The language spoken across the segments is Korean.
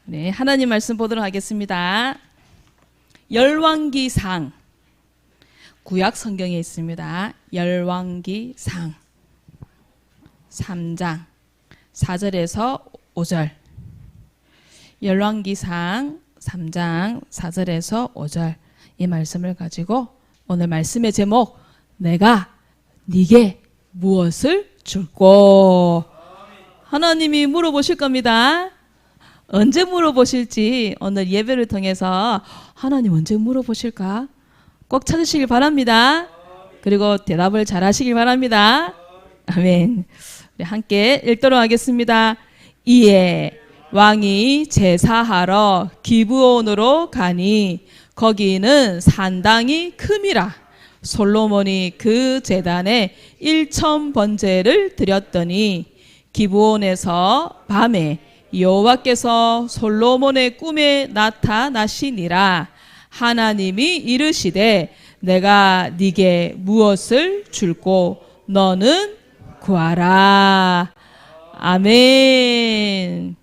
네, 하나님 말씀 보도록 하겠습니다. 열왕기상, 구약 성경에 있습니다. 열왕기상 3장 4절에서 5절. 열왕기상 3장 4절에서 5절 이 말씀을 가지고 오늘 말씀의 제목, 내가 네게 무엇을 줄꼬. 하나님이 물어보실 겁니다. 언제 물어보실지 오늘 예배를 통해서 하나님 언제 물어보실까 꼭 찾으시길 바랍니다. 그리고 대답을 잘 하시길 바랍니다. 아멘. 우리 함께 읽도록 하겠습니다. 이에 왕이 제사하러 기브온으로 가니 거기는 산당이 큼이라. 솔로몬이 그 제단에 1000번제를 드렸더니 기브온에서 밤에 여호와께서 솔로몬의 꿈에 나타나시니라. 하나님이 이르시되 내가 네게 무엇을 줄꼬 너는 구하라. 아멘.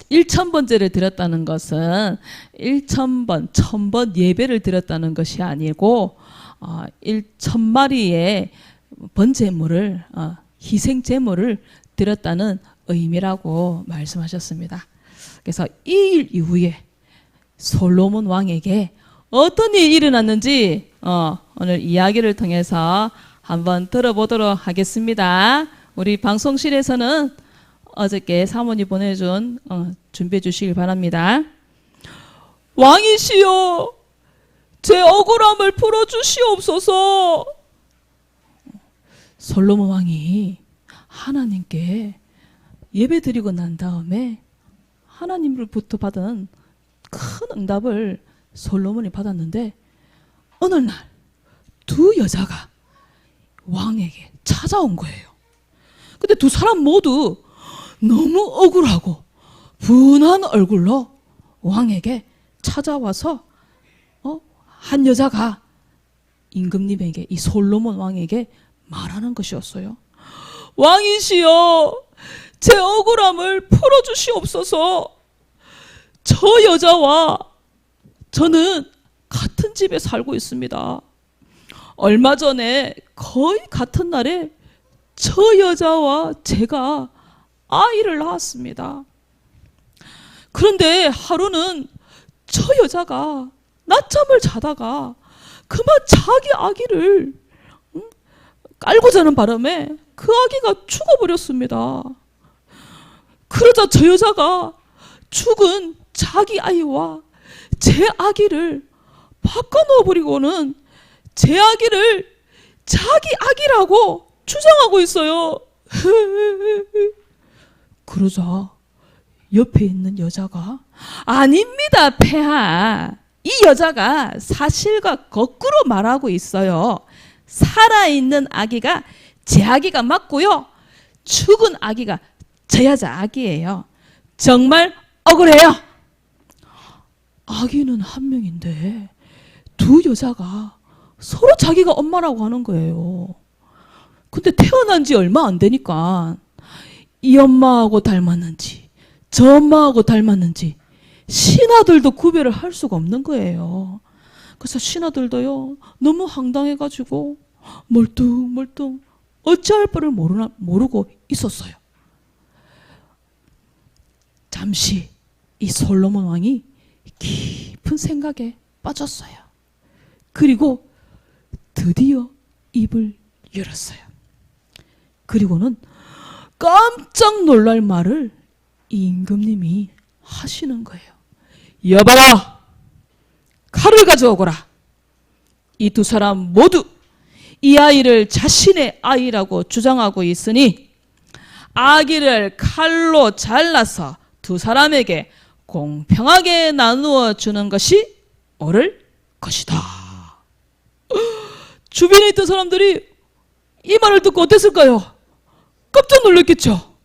1000번제를 드렸다는 것은 1000번, 1000번 예배를 드렸다는 것이 아니고 1000마리의 번제물을 희생제물을 드렸다는 의미라고 말씀하셨습니다. 그래서 이 일 이후에 솔로몬 왕에게 어떤 일이 일어났는지 오늘 이야기를 통해서 한번 들어보도록 하겠습니다. 우리 방송실에서는 어저께 사모님 보내준 준비해 주시길 바랍니다. 왕이시여, 제 억울함을 풀어주시옵소서. 솔로몬 왕이 하나님께 예배드리고 난 다음에 하나님으로부터 받은 큰 응답을 솔로몬이 받았는데 어느 날 두 여자가 왕에게 찾아온 거예요. 근데 두 사람 모두 너무 억울하고 분한 얼굴로 왕에게 찾아와서 한 여자가 임금님에게, 이 솔로몬 왕에게 말하는 것이었어요. 왕이시여, 제 억울함을 풀어주시옵소서. 저 여자와 저는 같은 집에 살고 있습니다. 얼마 전에 거의 같은 날에 저 여자와 제가 아이를 낳았습니다. 그런데 하루는 저 여자가 낮잠을 자다가 그만 자기 아기를 깔고 자는 바람에 그 아기가 죽어버렸습니다. 그러자 저 여자가 죽은 자기 아이와 제 아기를 바꿔놓아버리고는 제 아기를 자기 아기라고 주장하고 있어요. 그러자 옆에 있는 여자가 아닙니다, 폐하. 이 여자가 사실과 거꾸로 말하고 있어요. 살아있는 아기가 제 아기가 맞고요. 죽은 아기가 저 여자 아기예요. 정말 억울해요. 아기는 한 명인데 두 여자가 서로 자기가 엄마라고 하는 거예요. 근데 태어난 지 얼마 안 되니까 이 엄마하고 닮았는지 저 엄마하고 닮았는지 신하들도 구별을 할 수가 없는 거예요. 그래서 신하들도요 너무 황당해가지고 멀뚱멀뚱 어찌할 바를 모르고 있었어요. 잠시 이 솔로몬 왕이 깊은 생각에 빠졌어요. 그리고 드디어 입을 열었어요. 그리고는 깜짝 놀랄 말을 임금님이 하시는 거예요. 여봐라, 칼을 가져오거라. 이 두 사람 모두 이 아이를 자신의 아이라고 주장하고 있으니 아기를 칼로 잘라서 두 사람에게 공평하게 나누어 주는 것이 옳을 것이다. 주변에 있던 사람들이 이 말을 듣고 어땠을까요? 깜짝 놀랐겠죠.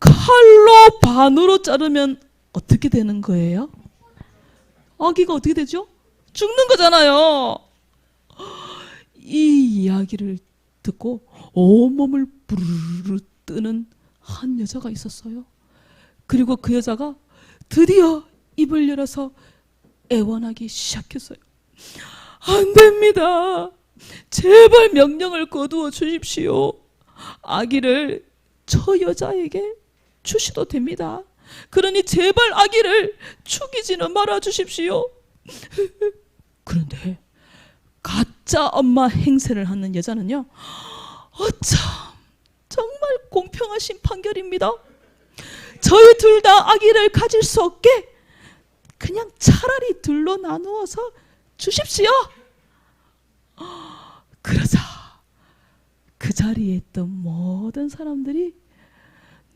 칼로 반으로 자르면 어떻게 되는 거예요? 아기가 어떻게 되죠? 죽는 거잖아요. 이 이야기를 듣고 온몸을 부르르 뜨는 한 여자가 있었어요. 그리고 그 여자가 드디어 입을 열어서 애원하기 시작했어요. 안 됩니다. 제발 명령을 거두어 주십시오. 아기를 저 여자에게 주셔도 됩니다. 그러니 제발 아기를 죽이지는 말아 주십시오. 그런데 가짜 엄마 행세를 하는 여자는요, 어참 정말 공평하신 판결입니다. 저희 둘 다 아기를 가질 수 없게 그냥 차라리 둘로 나누어서 주십시오. 그러자 그 자리에 있던 모든 사람들이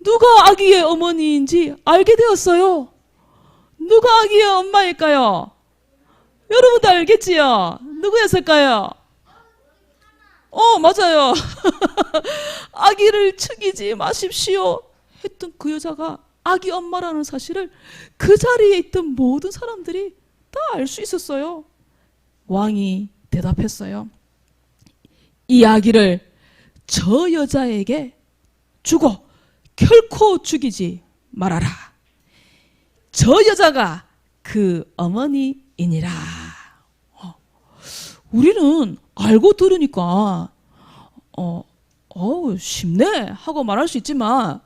누가 아기의 어머니인지 알게 되었어요. 누가 아기의 엄마일까요? 여러분도 알겠지요? 누구였을까요? 맞아요. 아기를 죽이지 마십시오 했던 그 여자가 아기 엄마라는 사실을 그 자리에 있던 모든 사람들이 다 알 수 있었어요. 왕이 대답했어요. 이 아기를 저 여자에게 주고 결코 죽이지 말아라. 저 여자가 그 어머니이니라. 우리는 알고 들으니까 쉽네 하고 말할 수 있지만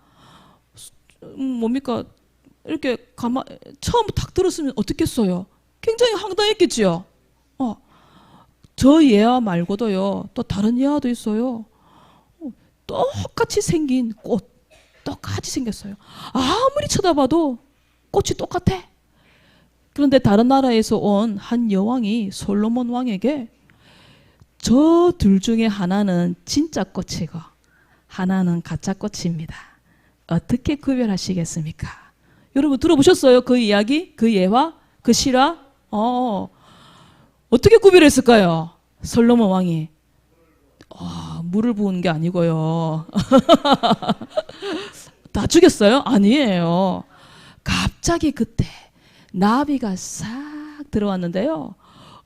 뭡니까 이렇게 처음부터 딱 들었으면 어떻겠어요? 굉장히 황당했겠지요. 저 예화 말고도요 또 다른 예화도 있어요. 똑같이 생긴 꽃, 똑같이 생겼어요. 아무리 쳐다봐도 꽃이 똑같아. 그런데 다른 나라에서 온 한 여왕이 솔로몬 왕에게 저 둘 중에 하나는 진짜 꽃이고 하나는 가짜 꽃입니다. 어떻게 구별하시겠습니까? 여러분 들어보셨어요? 그 이야기? 그 예화? 그 실화? 어떻게 구별했을까요? 솔로몬 왕이 물을 부은 게 아니고요. 다 죽였어요? 아니에요. 갑자기 그때 나비가 싹 들어왔는데요.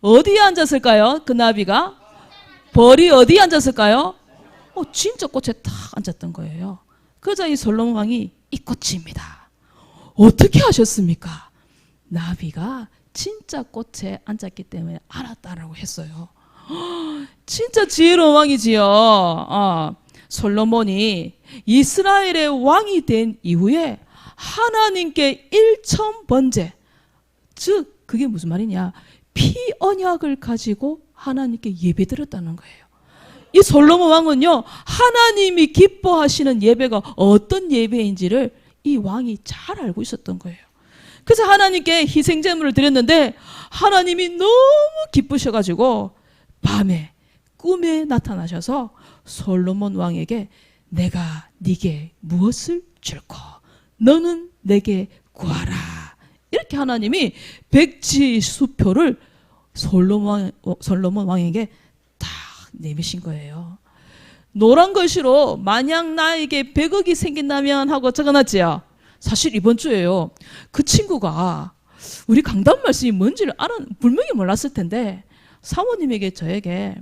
어디에 앉았을까요? 그 나비가? 벌이 어디에 앉았을까요? 진짜 꽃에 탁 앉았던 거예요. 그러자 이 솔로몬 왕이 이 꽃입니다. 어떻게 하셨습니까? 나비가 진짜 꽃에 앉았기 때문에 알았다라고 했어요. 진짜 지혜로운 왕이지요. 솔로몬이 이스라엘의 왕이 된 이후에 하나님께 일천번제, 즉 그게 무슨 말이냐, 피언약을 가지고 하나님께 예배드렸다는 거예요. 이 솔로몬 왕은요, 하나님이 기뻐하시는 예배가 어떤 예배인지를 이 왕이 잘 알고 있었던 거예요. 그래서 하나님께 희생제물을 드렸는데 하나님이 너무 기쁘셔가지고 밤에 꿈에 나타나셔서 솔로몬 왕에게 내가 네게 무엇을 줄고 너는 내게 구하라, 이렇게 하나님이 백지수표를 솔로몬 왕에게 딱 내미신 거예요. 노란 글씨로 만약 나에게 100억이 생긴다면 하고 적어놨지요. 사실 이번 주에요, 그 친구가 우리 강단 말씀이 뭔지를 분명히 몰랐을 텐데 사모님에게 저에게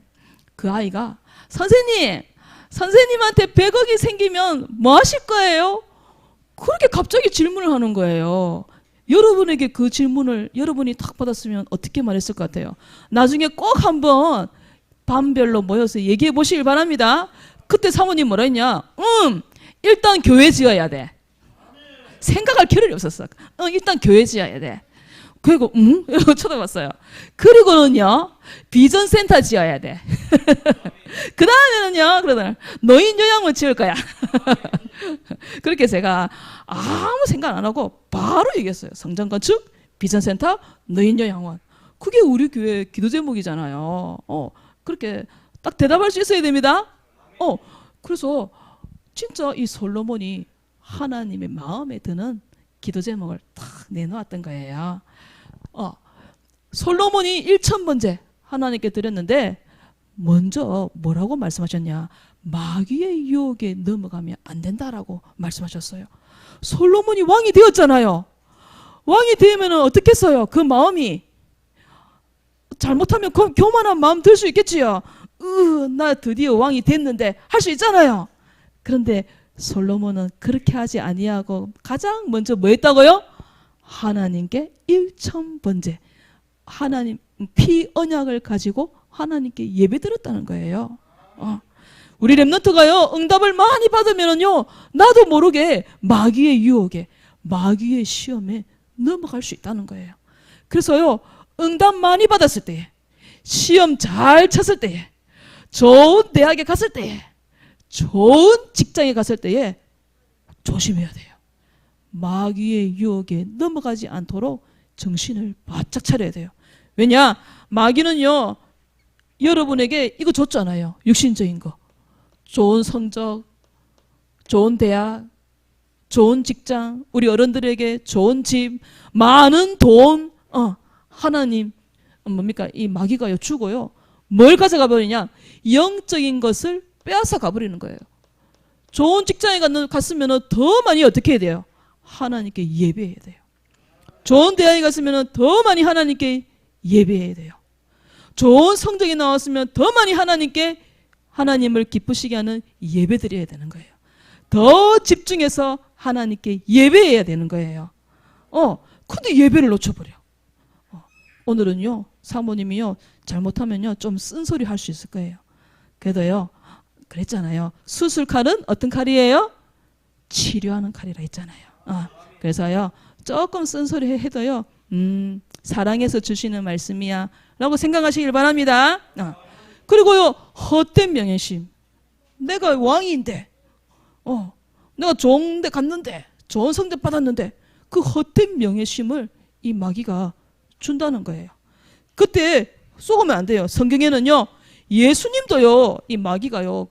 그 아이가 선생님한테 100억이 생기면 뭐 하실 거예요? 그렇게 갑자기 질문을 하는 거예요. 여러분에게 그 질문을 여러분이 딱 받았으면 어떻게 말했을 것 같아요? 나중에 꼭 한번 반별로 모여서 얘기해 보시길 바랍니다. 그때 사모님 뭐라 했냐? 일단 교회 지어야 돼. 생각할 겨를이 없었어. 일단 교회 지어야 돼. 그리고 이러고 쳐다봤어요. 그리고는요, 비전센터 지어야 돼. 그 다음에는요, 그러더니 노인 요양원 지을 거야. 그렇게 제가 아무 생각 안 하고 바로 얘기했어요. 성전 건축, 비전센터, 노인 요양원. 그게 우리 교회 기도 제목이잖아요. 그렇게 딱 대답할 수 있어야 됩니다. 그래서 진짜 이 솔로몬이 하나님의 마음에 드는 기도 제목을 딱 내놓았던 거예요. 솔로몬이 1000번째 하나님께 드렸는데 먼저 뭐라고 말씀하셨냐? 마귀의 유혹에 넘어가면 안 된다라고 말씀하셨어요. 솔로몬이 왕이 되었잖아요. 왕이 되면 어떻게 했어요? 그 마음이 잘못하면 교만한 마음 들 수 있겠지요. 나 드디어 왕이 됐는데 할 수 있잖아요. 그런데 솔로몬은 그렇게 하지 아니하고 가장 먼저 뭐 했다고요? 하나님께 일천번제, 하나님 피 언약을 가지고 하나님께 예배드렸다는 거예요. 우리 렘넌트가요, 응답을 많이 받으면요, 나도 모르게 마귀의 유혹에, 마귀의 시험에 넘어갈 수 있다는 거예요. 그래서요, 응답 많이 받았을 때에, 시험 잘 쳤을 때에, 좋은 대학에 갔을 때에, 좋은 직장에 갔을 때에 조심해야 돼요. 마귀의 유혹에 넘어가지 않도록 정신을 바짝 차려야 돼요. 왜냐? 마귀는요, 여러분에게 이거 줬잖아요. 육신적인 거. 좋은 성적, 좋은 대학, 좋은 직장, 우리 어른들에게 좋은 집, 많은 돈, 하나님, 뭡니까? 이 마귀가요, 주고요. 뭘 가져가 버리냐? 영적인 것을 빼앗아 가버리는 거예요. 좋은 직장에 갔으면 더 많이 어떻게 해야 돼요? 하나님께 예배해야 돼요. 좋은 대학에 갔으면 더 많이 하나님께 예배해야 돼요. 좋은 성적이 나왔으면 더 많이 하나님께, 하나님을 기쁘시게 하는 예배 드려야 되는 거예요. 더 집중해서 하나님께 예배해야 되는 거예요. 근데 예배를 놓쳐버려. 오늘은요, 사모님이요, 잘못하면요, 좀 쓴소리 할 수 있을 거예요. 그래도요, 그랬잖아요. 수술칼은 어떤 칼이에요? 치료하는 칼이라 했잖아요. 그래서요, 조금 쓴소리 해도요, 사랑해서 주시는 말씀이야 라고 생각하시길 바랍니다. 그리고요, 헛된 명예심. 내가 왕인데, 내가 좋은 데 갔는데, 좋은 성적 받았는데, 그 헛된 명예심을 이 마귀가 준다는 거예요. 그때 속으면 안 돼요. 성경에는요, 예수님도요, 이 마귀가요,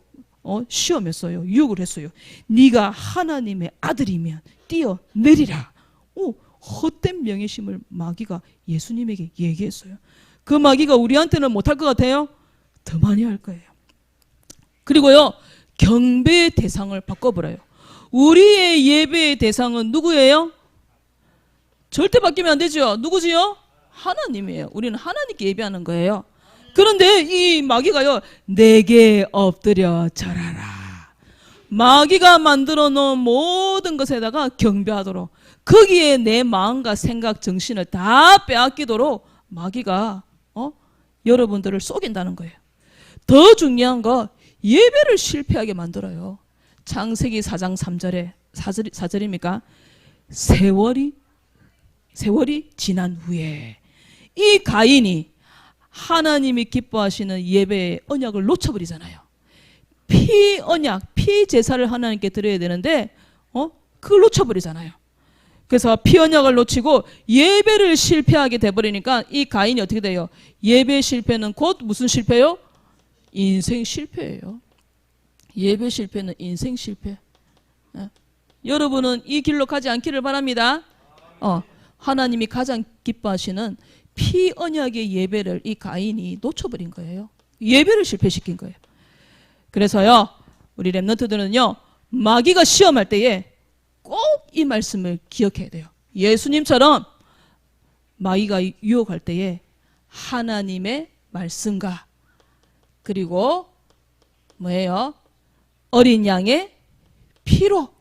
시험했어요. 유혹을 했어요. 네가 하나님의 아들이면 뛰어내리라. 헛된 명예심을 마귀가 예수님에게 얘기했어요. 그 마귀가 우리한테는 못할 것 같아요? 더 많이 할 거예요. 그리고요, 경배의 대상을 바꿔버려요. 우리의 예배의 대상은 누구예요? 절대 바뀌면 안 되죠. 누구지요? 하나님이에요. 우리는 하나님께 예배하는 거예요. 그런데 이 마귀가요, 내게 엎드려 절하라. 마귀가 만들어 놓은 모든 것에다가 경배하도록, 거기에 내 마음과 생각, 정신을 다 빼앗기도록 마귀가 여러분들을 속인다는 거예요. 더 중요한 거, 예배를 실패하게 만들어요. 창세기 4장 3절에 4절입니까? 세월이 지난 후에 이 가인이 하나님이 기뻐하시는 예배의 언약을 놓쳐버리잖아요. 피 언약, 피 제사를 하나님께 드려야 되는데 그걸 놓쳐버리잖아요. 그래서 피 언약을 놓치고 예배를 실패하게 돼버리니까 이 가인이 어떻게 돼요? 예배 실패는 곧 무슨 실패요? 인생 실패예요. 예배 실패는 인생 실패. 여러분은 이 길로 가지 않기를 바랍니다. 하나님이 가장 기뻐하시는 피 언약의 예배를 이 가인이 놓쳐버린 거예요. 예배를 실패시킨 거예요. 그래서요, 우리 렘넌트들은요, 마귀가 시험할 때에 꼭 이 말씀을 기억해야 돼요. 예수님처럼 마귀가 유혹할 때에 하나님의 말씀과 그리고 뭐예요? 어린 양의 피로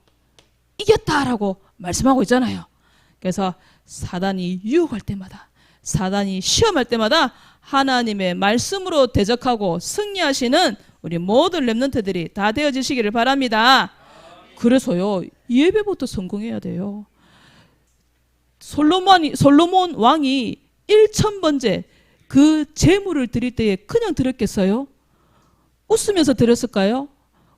이겼다라고 말씀하고 있잖아요. 그래서 사단이 유혹할 때마다, 사단이 시험할 때마다 하나님의 말씀으로 대적하고 승리하시는 우리 모든 렘넌트들이 다 되어지시기를 바랍니다. 그래서요, 예배부터 성공해야 돼요. 솔로몬 왕이 1000번째 그 제물을 드릴 때에 그냥 드렸겠어요? 웃으면서 드렸을까요?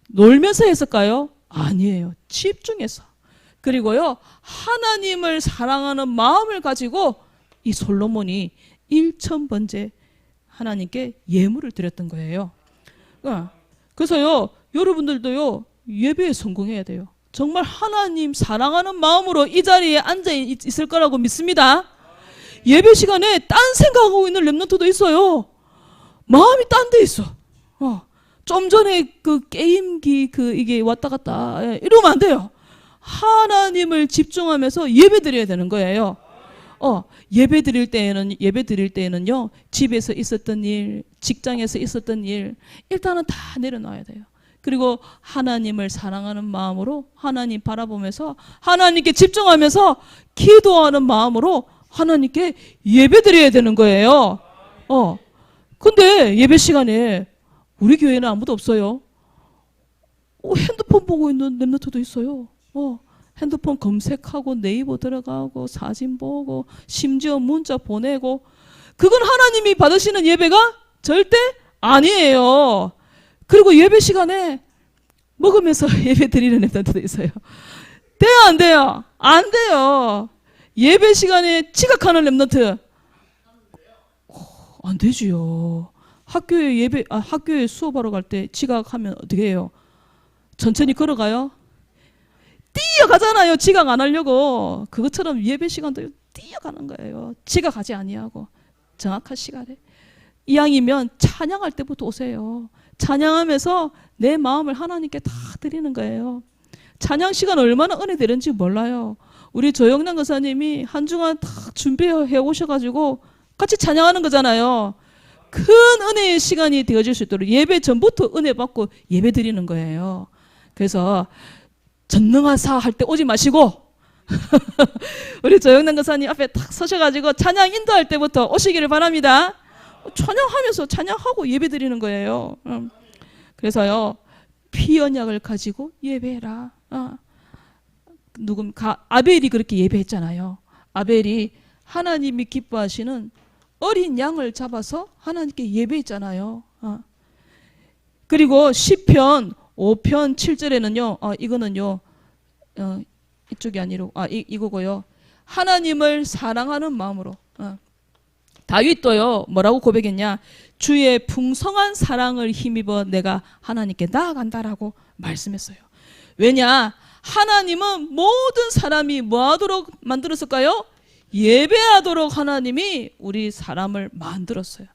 놀면서 했을까요? 아니에요. 집중해서. 그리고요, 하나님을 사랑하는 마음을 가지고 이 솔로몬이 1000번째 하나님께 예물을 드렸던 거예요. 그래서요, 여러분들도요, 예배에 성공해야 돼요. 정말 하나님 사랑하는 마음으로 이 자리에 앉아 있을 거라고 믿습니다. 예배 시간에 딴 생각하고 있는 렘넌트도 있어요. 마음이 딴 데 있어. 좀 전에 그 게임기 이게 왔다 갔다 이러면 안 돼요. 하나님을 집중하면서 예배 드려야 되는 거예요. 예배 드릴 때에는요, 집에서 있었던 일, 직장에서 있었던 일, 일단은 다 내려놔야 돼요. 그리고 하나님을 사랑하는 마음으로 하나님 바라보면서 하나님께 집중하면서 기도하는 마음으로 하나님께 예배드려야 되는 거예요. 근데 예배 시간에 우리 교회는 아무도 없어요. 핸드폰 보고 있는 랩런트도 있어요. 핸드폰 검색하고 네이버 들어가고 사진 보고 심지어 문자 보내고, 그건 하나님이 받으시는 예배가 절대 아니에요. 그리고 예배 시간에 먹으면서 예배 드리는 랩런트도 있어요. 돼요, 안 돼요? 안 돼요. 예배 시간에 지각하는 랩런트 안 되지요. 학교에 수업하러 갈 때 지각하면 어떻게 해요? 천천히 걸어가요? 뛰어가잖아요. 지각 안 하려고. 그것처럼 예배 시간도 뛰어가는 거예요. 지각하지 아니하고 정확한 시간에. 이왕이면 찬양할 때부터 오세요. 찬양하면서 내 마음을 하나님께 다 드리는 거예요. 찬양 시간 얼마나 은혜 되는지 몰라요. 우리 조영남 권사님이 한 주간 다 준비해 오셔가지고 같이 찬양하는 거잖아요. 큰 은혜의 시간이 되어질 수 있도록 예배 전부터 은혜 받고 예배 드리는 거예요. 그래서 전능하사 할 때 오지 마시고 우리 조영남 권사님 앞에 딱 서셔가지고 찬양 인도할 때부터 오시기를 바랍니다. 찬양하면서 찬양하고 예배 드리는 거예요. 그래서요, 피 언약을 가지고 예배해라. 아벨이 그렇게 예배했잖아요. 아벨이 하나님이 기뻐하시는 어린 양을 잡아서 하나님께 예배했잖아요. 그리고 시편 5편 7절에는요, 이거는요, 이쪽이 아니고, 이거고요. 하나님을 사랑하는 마음으로. 다윗도요, 뭐라고 고백했냐? 주의 풍성한 사랑을 힘입어 내가 하나님께 나아간다라고 말씀했어요. 왜냐? 하나님은 모든 사람이 뭐 하도록 만들었을까요? 예배하도록 하나님이 우리 사람을 만들었어요.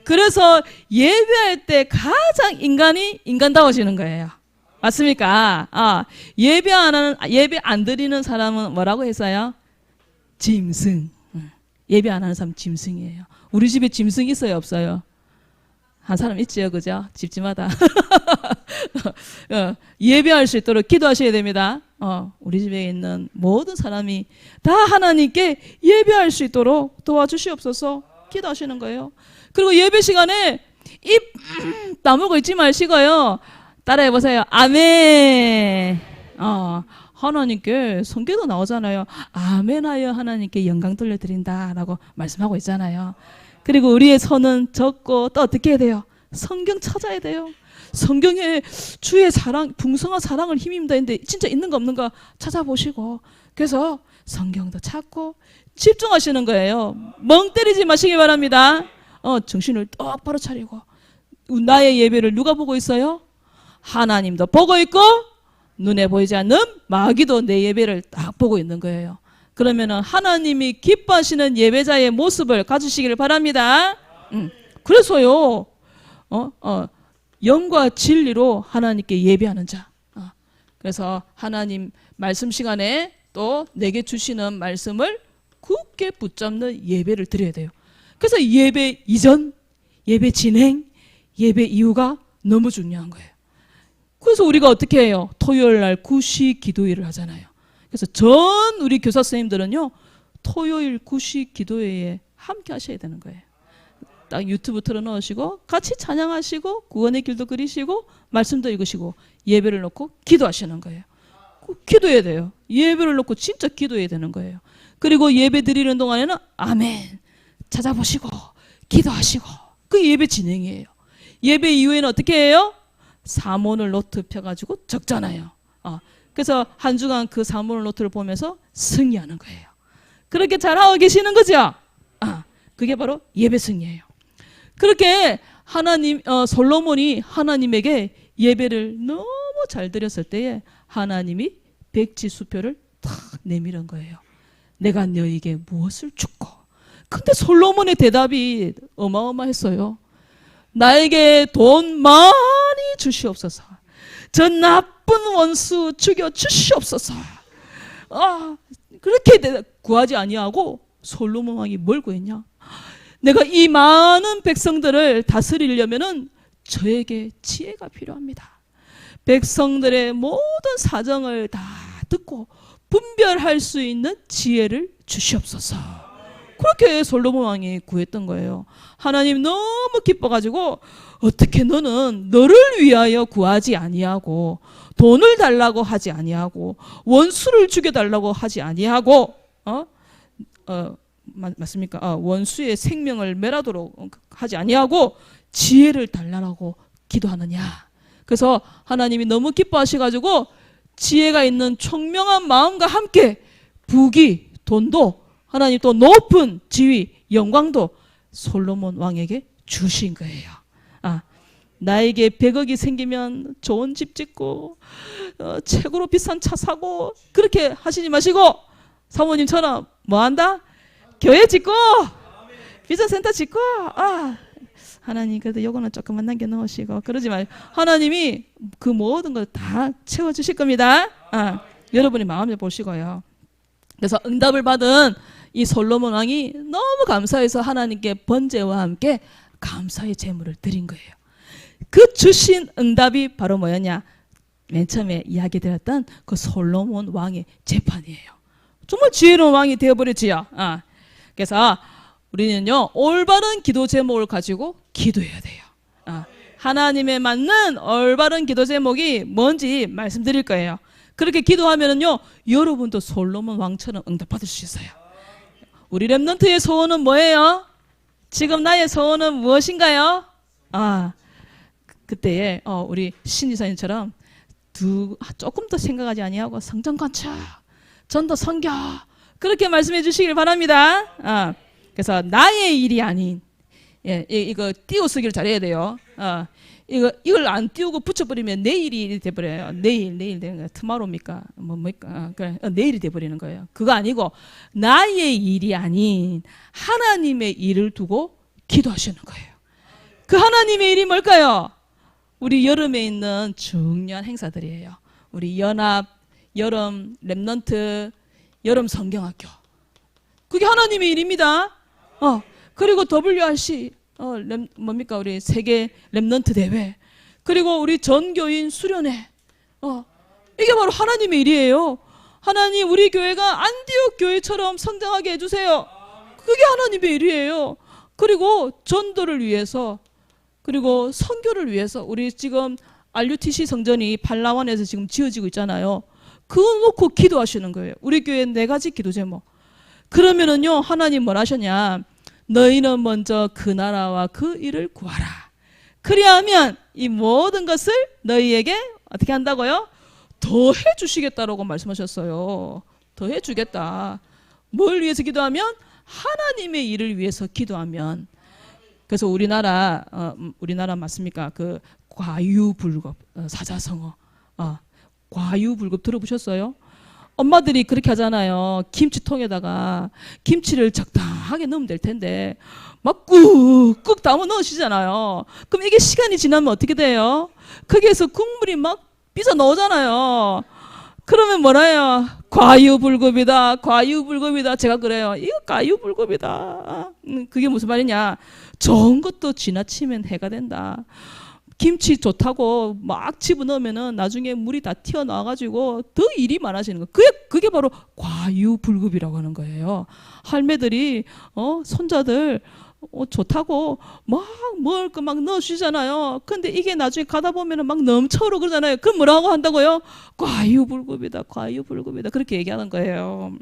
그래서 예배할 때 가장 인간이 인간다워지는 거예요. 맞습니까? 예배 안 드리는 사람은 뭐라고 했어요? 짐승. 예배 안 하는 사람 짐승이에요. 우리 집에 짐승 있어요, 없어요? 한 사람 있지요, 그죠? 집집마다. 예배할 수 있도록 기도하셔야 됩니다. 우리 집에 있는 모든 사람이 다 하나님께 예배할 수 있도록 도와주시옵소서 기도하시는 거예요. 그리고 예배 시간에 입 다물고 있지 마시고요. 따라해 보세요. 아멘. 하나님께 성경도 나오잖아요. 아멘하여 하나님께 영광 돌려드린다라고 말씀하고 있잖아요. 그리고 우리의 손은 젖고 또 어떻게 해야 돼요? 성경 찾아야 돼요. 성경에 주의 사랑, 풍성한 사랑을 힘입니다 했는데 진짜 있는가 없는가 찾아보시고, 그래서 성경도 찾고 집중하시는 거예요. 멍 때리지 마시기 바랍니다. 정신을 똑바로 차리고. 나의 예배를 누가 보고 있어요? 하나님도 보고 있고 눈에 보이지 않는 마귀도 내 예배를 딱 보고 있는 거예요. 그러면은 하나님이 기뻐하시는 예배자의 모습을 가지시기를 바랍니다. 그래서요, 영과 진리로 하나님께 예배하는 자. 그래서 하나님 말씀 시간에 또 내게 주시는 말씀을 굳게 붙잡는 예배를 드려야 돼요. 그래서 예배 이전, 예배 진행, 예배 이후가 너무 중요한 거예요. 그래서 우리가 어떻게 해요? 토요일 날 구시 기도회를 하잖아요. 그래서 전 우리 교사 선생님들은요, 토요일 구시 기도회에 함께 하셔야 되는 거예요. 딱 유튜브 틀어놓으시고 같이 찬양하시고 구원의 길도 그리시고 말씀도 읽으시고 예배를 놓고 기도하시는 거예요. 기도해야 돼요. 예배를 놓고 진짜 기도해야 되는 거예요. 그리고 예배 드리는 동안에는 아멘 찾아보시고 기도하시고, 그 예배 진행이에요. 예배 이후에는 어떻게 해요? 사모늘 노트 펴가지고 적잖아요. 그래서 한 주간 그 사모늘 노트를 보면서 승리하는 거예요. 그렇게 잘하고 계시는 거죠? 그게 바로 예배 승리예요. 그렇게 솔로몬이 하나님에게 예배를 너무 잘 드렸을 때에 하나님이 백지수표를 탁 내밀은 거예요. 내가 너에게 무엇을 주고. 근데 솔로몬의 대답이 어마어마했어요. 나에게 돈 많이 주시옵소서. 저 나쁜 원수 죽여 주시옵소서. 그렇게 구하지 아니하고 솔로몬 왕이 뭘 구했냐? 내가 이 많은 백성들을 다스리려면은 저에게 지혜가 필요합니다. 백성들의 모든 사정을 다 듣고 분별할 수 있는 지혜를 주시옵소서. 그렇게 솔로몬 왕이 구했던 거예요. 하나님 너무 기뻐가지고 어떻게 너는 너를 위하여 구하지 아니하고 돈을 달라고 하지 아니하고 원수를 죽여달라고 하지 아니하고 맞습니까? 원수의 생명을 멸하도록 하지 아니하고 지혜를 달라고 기도하느냐. 그래서 하나님이 너무 기뻐하셔가지고 지혜가 있는 총명한 마음과 함께 부귀, 돈도 하나님 또 높은 지위, 영광도 솔로몬 왕에게 주신 거예요. 나에게 100억이 생기면 좋은 집 짓고 최고로 비싼 차 사고 그렇게 하시지 마시고 사모님처럼 뭐 한다? 교회 짓고 비전센터 짓고 하나님 그래도 요거는 조금만 남겨 놓으시고 그러지 말고 하나님이 그 모든 걸 다 채워주실 겁니다. 여러분이 마음에 보시고요. 그래서 응답을 받은 이 솔로몬 왕이 너무 감사해서 하나님께 번제와 함께 감사의 제물을 드린 거예요. 그 주신 응답이 바로 뭐였냐? 맨 처음에 이야기 드렸던 그 솔로몬 왕의 재판이에요. 정말 지혜로운 왕이 되어버렸지요. 그래서 우리는요 올바른 기도 제목을 가지고 기도해야 돼요. 하나님에 맞는 올바른 기도 제목이 뭔지 말씀드릴 거예요. 그렇게 기도하면은요 여러분도 솔로몬 왕처럼 응답받을 수 있어요. 우리 렘넌트의 소원은 뭐예요? 지금 나의 소원은 무엇인가요? 그때에 우리 신지사님처럼 조금 더 생각하지 아니하고 성전 건축, 전도 선교 그렇게 말씀해 주시길 바랍니다. 그래서 나의 일이 아닌 이거 띄어쓰기를 잘해야 돼요. 이걸 안 띄우고 붙여버리면 내일이 돼버려요. 내일 되는 거야. tomorrow입니까? 뭡니까? 그래, 내일이 돼버리는 거예요. 그거 아니고 나의 일이 아닌 하나님의 일을 두고 기도하시는 거예요. 그 하나님의 일이 뭘까요? 우리 여름에 있는 중요한 행사들이에요. 우리 연합, 여름 렘넌트, 여름 성경학교. 그게 하나님의 일입니다. 그리고 WRC, 뭡니까? 우리 세계 렘넌트 대회. 그리고 우리 전교인 수련회. 이게 바로 하나님의 일이에요. 하나님, 우리 교회가 안디옥 교회처럼 성장하게 해주세요. 그게 하나님의 일이에요. 그리고 전도를 위해서, 그리고 선교를 위해서, 우리 지금 RUTC 성전이 팔라완에서 지금 지어지고 있잖아요. 그거 놓고 기도하시는 거예요. 우리 교회 4가지 기도 제목. 그러면은요, 하나님 뭘 하셨냐? 너희는 먼저 그 나라와 그 일을 구하라. 그리하면 이 모든 것을 너희에게 어떻게 한다고요? 더해 주시겠다라고 말씀하셨어요. 더해 주겠다. 뭘 위해서 기도하면? 하나님의 일을 위해서 기도하면. 그래서 우리나라 맞습니까? 그 과유불급, 사자성어. 과유불급 들어보셨어요? 엄마들이 그렇게 하잖아요. 김치통에다가 김치를 적당하게 넣으면 될 텐데 막 꾹꾹 담아 넣으시잖아요. 그럼 이게 시간이 지나면 어떻게 돼요? 거기에서 국물이 막 삐져 나오잖아요. 그러면 뭐라 해요? 과유불급이다. 과유불급이다. 제가 그래요. 이거 과유불급이다. 그게 무슨 말이냐? 좋은 것도 지나치면 해가 된다. 김치 좋다고 막 집어넣으면은 나중에 물이 다 튀어나와가지고 더 일이 많아지는 거예요. 그게 바로 과유불급이라고 하는 거예요. 할매들이, 손자들, 좋다고 막 먹을 거 막 넣어주잖아요. 근데 이게 나중에 가다 보면은 막 넘쳐오르고 그러잖아요. 그럼 뭐라고 한다고요? 과유불급이다. 과유불급이다. 그렇게 얘기하는 거예요.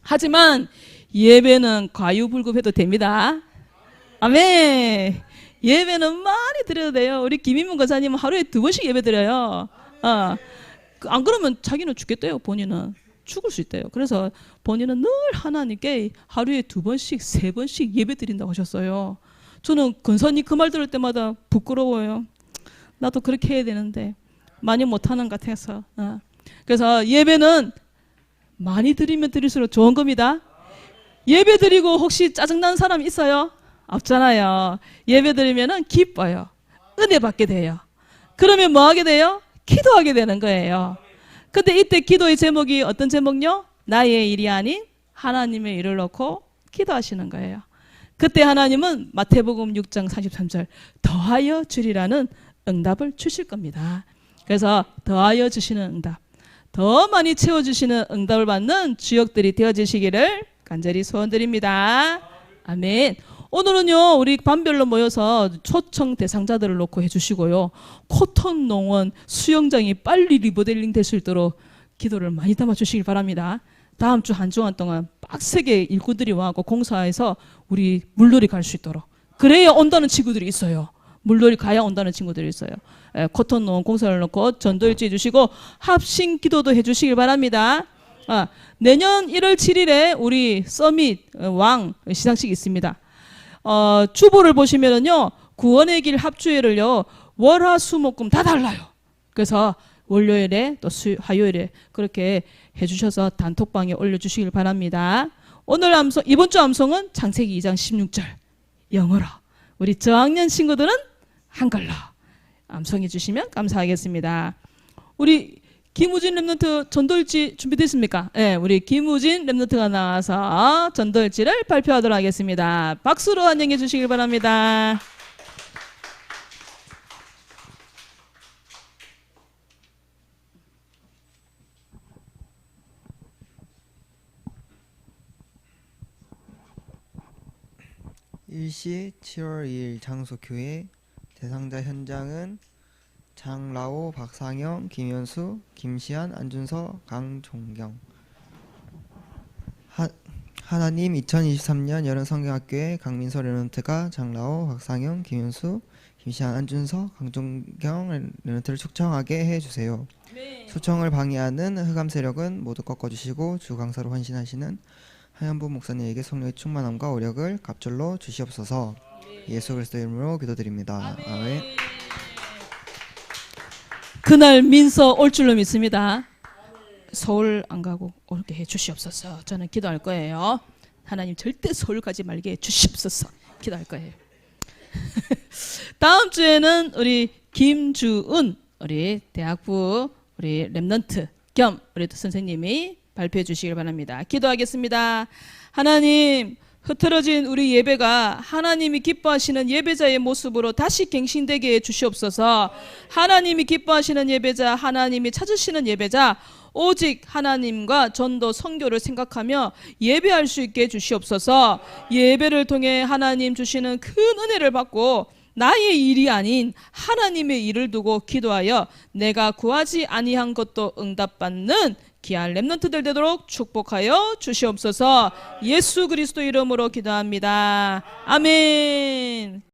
하지만 예배는 과유불급해도 됩니다. 아멘. 예배는 많이 드려도 돼요. 우리 김인문 권사님은 하루에 2번씩 예배 드려요. 안 그러면 자기는 죽겠대요. 본인은 죽을 수 있대요. 그래서 본인은 늘 하나님께 하루에 2번씩 3번씩 예배 드린다고 하셨어요. 저는 권사님 그 말 들을 때마다 부끄러워요. 나도 그렇게 해야 되는데 많이 못하는 것 같아서. 그래서 예배는 많이 드리면 드릴수록 좋은 겁니다. 예배 드리고 혹시 짜증나는 사람 있어요? 없잖아요. 예배 드리면은 기뻐요. 은혜 받게 돼요. 그러면 뭐 하게 돼요? 기도하게 되는 거예요. 근데 이때 기도의 제목이 어떤 제목요? 나의 일이 아닌 하나님의 일을 놓고 기도하시는 거예요. 그때 하나님은 마태복음 6장 43절 더하여 주리라는 응답을 주실 겁니다. 그래서 더하여 주시는 응답, 더 많이 채워주시는 응답을 받는 주역들이 되어주시기를 간절히 소원드립니다. 아멘. 오늘은요 우리 반별로 모여서 초청 대상자들을 놓고 해주시고요, 코턴 농원 수영장이 빨리 리모델링 될 수 있도록 기도를 많이 담아주시길 바랍니다. 다음 주 한 주간 동안 빡세게 일꾼들이 와고 공사해서 우리 물놀이 갈 수 있도록, 그래야 온다는 친구들이 있어요. 물놀이 가야 온다는 친구들이 있어요. 코턴 농원 공사를 놓고 전도일지 해주시고 합심 기도도 해주시길 바랍니다. 내년 1월 7일에 우리 서밋 왕 시상식이 있습니다. 주보를 보시면은요, 구원의 길 합주회를요, 월화수목금 다 달라요. 그래서 월요일에 또 화요일에 그렇게 해주셔서 단톡방에 올려주시길 바랍니다. 오늘 암송, 이번 주 암송은 창세기 2장 16절 영어로, 우리 저학년 친구들은 한글로 암송해 주시면 감사하겠습니다. 우리 김우진 랩런트 전도일지 준비됐습니까? 네, 우리 김우진 랩런트가 나와서 전도일지를 발표하도록 하겠습니다. 박수로 환영해 주시길 바랍니다. 일시 7월 2일 장소 교회, 대상자 현장은 장라오, 박상영, 김현수, 김시안, 안준서, 강종경. 하나님 2023년 여름 성경학교에 강민서 랩런트가 장라오, 박상영, 김현수, 김시안, 안준서, 강종경 랩런트를 초청하게 해주세요. 초청을 방해하는 흑암 세력은 모두 꺾어주시고 주 강사로 헌신하시는 하연부 목사님에게 성령의 충만함과 오력을 갑절로 주시옵소서. 예수 그리스도의 이름으로 기도드립니다. 아멘. 그날 민서 올 줄로 믿습니다. 서울 안 가고 올게 해 주시옵소서. 저는 기도할 거예요. 하나님 절대 서울 가지 말게 해 주시옵소서. 기도할 거예요. 다음 주에는 우리 김주은 우리 대학부 우리 랩런트 겸 우리 선생님이 발표해 주시길 바랍니다. 기도하겠습니다. 하나님, 흐트러진 우리 예배가 하나님이 기뻐하시는 예배자의 모습으로 다시 갱신되게 해 주시옵소서. 하나님이 기뻐하시는 예배자, 하나님이 찾으시는 예배자, 오직 하나님과 전도 선교를 생각하며 예배할 수 있게 해 주시옵소서. 예배를 통해 하나님 주시는 큰 은혜를 받고 나의 일이 아닌 하나님의 일을 두고 기도하여 내가 구하지 아니한 것도 응답받는 귀한 랩런트들 되도록 축복하여 주시옵소서. 예수 그리스도 이름으로 기도합니다. 아멘.